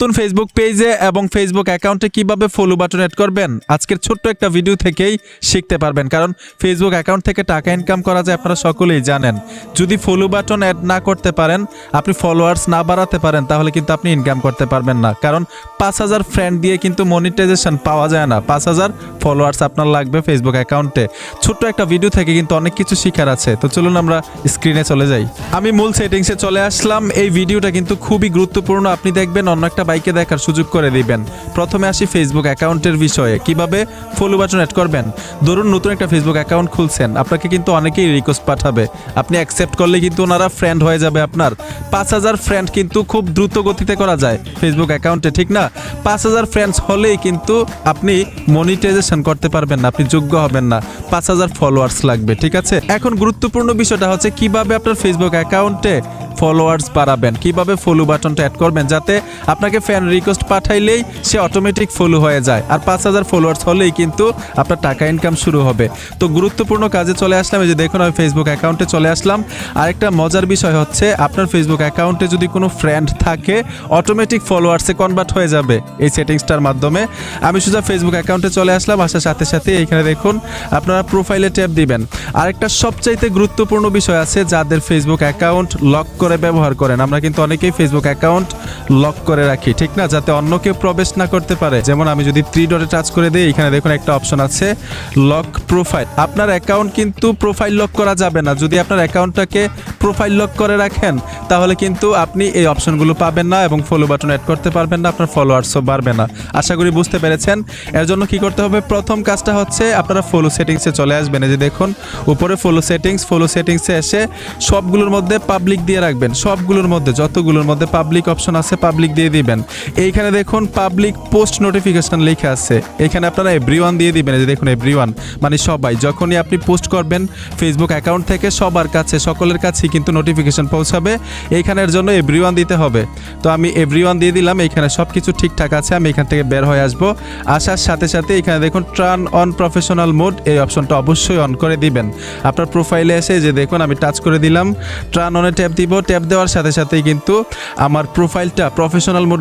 নতুন ফেসবুক পেজে এবং ফেসবুক অ্যাকাউন্টে কিভাবে ফলো বাটন অ্যাড করবেন আজকের ছোট্ট একটা ভিডিও থেকেই শিখতে পারবেন। কারণ ফেসবুক অ্যাকাউন্ট থেকে টাকা ইনকাম করা যায়, আপনারা সকলেই জানেন। যদি ফলো বাটন অ্যাড না করতে পারেন, আপনি ফলোয়ার্স না বাড়াতে পারেন, তাহলে কিন্তু আপনি ইনকাম করতে পারবেন না। কারণ 5000 ফ্রেন্ড দিয়ে কিন্তু মনিটাইজেশন পাওয়া যায় না। 5000 ফলোয়ার্স আপনার লাগবে ফেসবুক অ্যাকাউন্টে। ছোট্ট একটা ভিডিও থেকে কিন্তু অনেক কিছু শেখার আছে। তো চলুন আমরা স্ক্রিনে চলে যাই। আমি মূল সেটিংসে চলে আসলাম। এই ভিডিওটা কিন্তু খুবই গুরুত্বপূর্ণ, আপনি দেখবেন অন্য একটা বাইকে দেখার সুযোগ করে দিবেন। প্রথমে আসি ফেসবুক অ্যাকাউন্টের বিষয়ে, কিভাবে ফলো বাটন অ্যাড করবেন। ধরুন নতুন একটা ফেসবুক অ্যাকাউন্ট খুলছেন, আপনাকে কিন্তু অনেকেই রিকোয়েস্ট পাঠাবে, আপনি অ্যাকসেপ্ট করলে কিন্তু ওনারা ফ্রেন্ড হয়ে যাবে আপনার। 5000 ফ্রেন্ড কিন্তু খুব দ্রুত গতিতে করা যায় ফেসবুক অ্যাকাউন্টে, ঠিক না? 5000 ফ্রেন্ডস হলেই কিন্তু আপনি মনিটাইজেশন করতে পারবেন না, আপনি যোগ্য হবেন না। 5000 ফলোয়ার্স লাগবে, ঠিক আছে? এখন গুরুত্বপূর্ণ বিষয়টা হচ্ছে কিভাবে আপনার ফেসবুক অ্যাকাউন্টে ফলোয়ার্স বাড়াবেন, কিভাবে ফলো বাটনটা অ্যাড করবেন, যাতে আপনাকে ফ্যান রিকোয়েস্ট পাঠাইলেই সে অটোমেটিক ফলো হয়ে যায়। আর 5000 ফলোয়ার্স হলেই কিন্তু আপনার টাকা ইনকাম শুরু হবে। তো গুরুত্বপূর্ণ কাজে চলে আসলাম। এই যে দেখুন, আমি ফেসবুক অ্যাকাউন্টে চলে আসলাম। আরেকটা মজার বিষয় হচ্ছে, আপনার ফেসবুক অ্যাকাউন্টে যদি কোনো ফ্রেন্ড থাকে, অটোমেটিক ফলোয়ার্সে কনভার্ট হয়ে যাবে এই সেটিংসটার মাধ্যমে। আমি সোজা ফেসবুক অ্যাকাউন্টে চলে আসলাম। আসার সাথে সাথে এইখানে দেখুন আপনারা প্রোফাইলে ট্যাপ দিবেন। আরেকটা সবচাইতে গুরুত্বপূর্ণ বিষয় আছে, যাদের ফেসবুক অ্যাকাউন্ট লক করে ব্যবহার করেন। আমরা কিন্তু অনেকেই ফেসবুক অ্যাকাউন্ট লক করে রাখি, ঠিক না? যাতে অন্য কেউ প্রবেশ না করতে পারে। যেমন আমি যদি 3 ডটে টাচ করে দিই, এখানে দেখুন একটা অপশন আছে লক প্রোফাইল। আপনার অ্যাকাউন্ট কিন্তু প্রোফাইল লক করা যাবে না। যদি আপনার অ্যাকাউন্টটাকে প্রোফাইল লক করে রাখেন, তাহলে কিন্তু আপনি এই অপশনগুলো পাবেন না এবং ফলো বাটন অ্যাড করতে পারবেন না, আপনার ফলোয়ার্সও বাড়বে না। আশা করি বুঝতে পেরেছেন। এর জন্য কি করতে হবে? প্রথম কাজটা হচ্ছে আপনারা ফলো সেটিংসে চলে আসবেন। এই যে দেখুন উপরে ফলো সেটিংসে এসে সবগুলোর মধ্যে পাবলিক দিয়ে রাখবেন। সবগুলোর মধ্যে, যতগুলোর মধ্যে পাবলিক অপশন আছে, পাবলিক দিয়ে দিবেন। এইখানে দেখুন পাবলিক পোস্ট নোটিফিকেশন লেখা আছে, এখানে আপনারা এভরিওয়ান দিয়ে দিবেন। এই যে দেখুন এভরিওয়ান মানে সবাই। যখনই আপনি পোস্ট করবেন ফেসবুক অ্যাকাউন্ট থেকে, সবার কাছে, সকলের কাছেই কিন্তু নোটিফিকেশন পৌঁছাবে। এইখানের জন্য এভরিওয়ান দিতে হবে। তো আমি এভরিওয়ান দিয়ে দিলাম। এইখানে সব কিছু ঠিকঠাক আছে। আমি এখান থেকে বের হয়ে আসবো। আসার সাথে সাথে এখানে দেখুন টার্ন অন প্রফেশনাল মোড, এই অপশনটা অবশ্যই অন করে দিবেন। আপনার প্রোফাইলে এসে যে দেখুন আমি টাচ করে দিলাম, টার্ন অনে ট্যাপ দিব। ট্যাপ দেওয়ার সাথে সাথেই কিন্তু আমার প্রোফাইলটা প্রফেশনাল মোড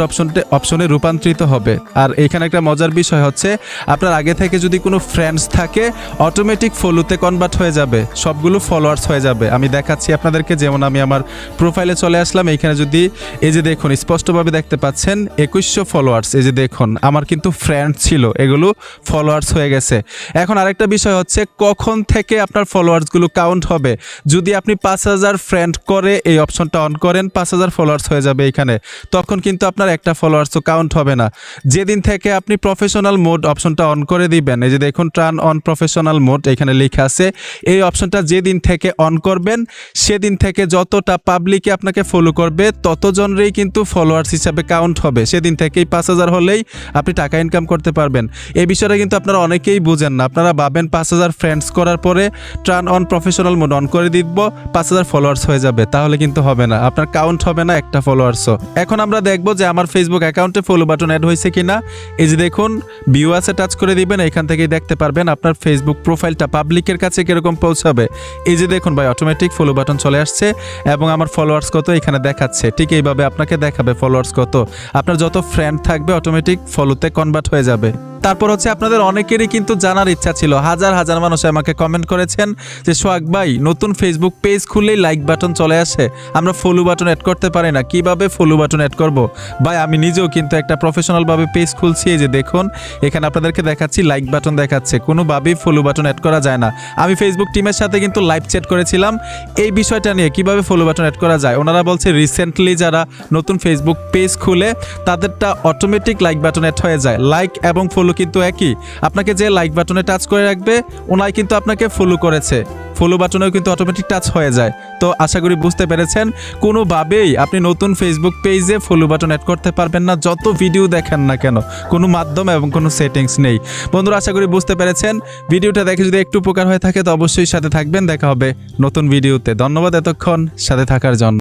অপশনে রূপান্তরিত হবে। আর এখানে একটা মজার বিষয় হচ্ছে, আপনার আগে থেকে যদি কোনো ফ্রেন্ডস থাকে, অটোমেটিক ফলোতে কনভার্ট হয়ে যাবে, সবগুলো ফলোয়ার্স হয়ে যাবে। আমি দেখাচ্ছি আপনাদেরকে। যেমন আমি আমার প্রোফাইলে চলে আসলাম। এইখানে যদি এই যে দেখুন স্পষ্টভাবে দেখতে পাচ্ছেন 2100 ফলোয়ার্স। এই যে দেখুন আমার কিন্তু ফ্রেন্ড ছিল, এগুলো ফলোয়ার্স হয়ে গেছে। এখন আরেকটা বিষয় হচ্ছে, কখন থেকে আপনার ফলোয়ার্সগুলো কাউন্ট হবে। যদি আপনি 5000 ফ্রেন্ড করে এই অপশনটা অন করেন, 5000 ফলোয়ার্স হয়ে যাবে এখানে, তখন কিন্তু আপনার একটা ফলোয়ার্সও কাউন্ট হবে না। যেদিন থেকে আপনি প্রফেশনাল মোড অপশনটা অন করে দিবেন, এই যে দেখুন টার্ন অন প্রফেশনাল মোড এখানে লেখা আছে, এই অপশনটা যেদিন থেকে অন করবেন, সেদিন থেকে যতটা পাবলিকে আপনাকে ফলো করবে, ততজনেরই কিন্তু ফলোয়ার্স হিসাবে কাউন্ট হবে। সেদিন থেকেই 5000 হলেই আপনি টাকা ইনকাম করতে পারবেন। এই বিষয়টা কিন্তু আপনারা অনেকেই বুঝেন না। আপনারা ভাবেন 5000 ফ্রেন্ডস করার পরে turn on professional mode on করে দিব, 5000 ফলোয়ার্স হয়ে যাবে। তাহলে কিন্তু হবে না, আপনার কাউন্ট হবে না একটা ফলোয়ার্সও। এখন আমরা দেখবো যে আমার ফেসবুক অ্যাকাউন্টে ফলো বাটন অ্যাড হয়েছে কিনা। এই যে দেখুন ভিউ আছে, টাচ করে দিবেন। এখান থেকেই দেখতে পারবেন আপনার ফেসবুক প্রোফাইলটা পাবলিকের কাছে কিরকম পৌঁছাবে। এই যে দেখুন ভাই, অটোমেটিক ফলো বাটন চলে আসছে এবং আমার ফলোয়ার্স কত এখানে দেখাচ্ছে। ঠিক এইভাবে আপনাকে দেখাবে ফলোয়ার্স কত। আপনার যত ফ্রেন্ড থাকবে অটোমেটিক ফলোতে কনভার্ট হয়ে যাবে। তারপর হচ্ছে, আপনাদের অনেকেরই কিন্তু জানার ইচ্ছা ছিল, হাজার হাজার মানুষ আমাকে কমেন্ট করেছেন যে সোহাগ ভাই, নতুন ফেসবুক পেজ খুললেই লাইক বাটন চলে আসে, আমরা ফলো বাটন অ্যাড করতে পারি না, কিভাবে ফলো বাটন অ্যাড করব? ভাই আমি নিজেও কিন্তু একটা প্রফেশনালভাবে পেজ খুলছি। এই যে দেখুন এখানে আপনাদেরকে দেখাচ্ছি লাইক বাটন দেখাচ্ছে, কোনোভাবেই ফলো বাটন অ্যাড করা যায় না। আমি ফেসবুক টিমের সাথে কিন্তু লাইভ চ্যাট করেছিলাম এই বিষয়টা নিয়ে, কিভাবে ফলো বাটন অ্যাড করা যায়। ওনারা বলছে রিসেন্টলি যারা নতুন ফেসবুক পেজ খুলে, তাদেরটা অটোমেটিক লাইক বাটন অ্যাড হয়ে যায়। লাইক এবং ফলো কিন্তু একই। আপনাকে যে লাইক বাটনে টাচ করে রাখবে, ওনাই কিন্তু আপনাকে ফলো করেছে, ফলো বাটনেও কিন্তু অটোমেটিক টাচ হয়ে যায়। তো আশা করি বুঝতে পেরেছেন, কোনোভাবেই আপনি নতুন ফেসবুক পেজে ফলো বাটন অ্যাড করতে পারবেন না, যত ভিডিও দেখেন না কেন, কোনো মাধ্যম এবং কোনো সেটিংস নেই। বন্ধুরা আশা করি বুঝতে পেরেছেন। ভিডিওটা দেখে যদি একটু উপকার হয়ে থাকে, তো অবশ্যই সাথে থাকবেন। দেখা হবে নতুন ভিডিওতে। ধন্যবাদ এতক্ষণ সাথে থাকার জন্য।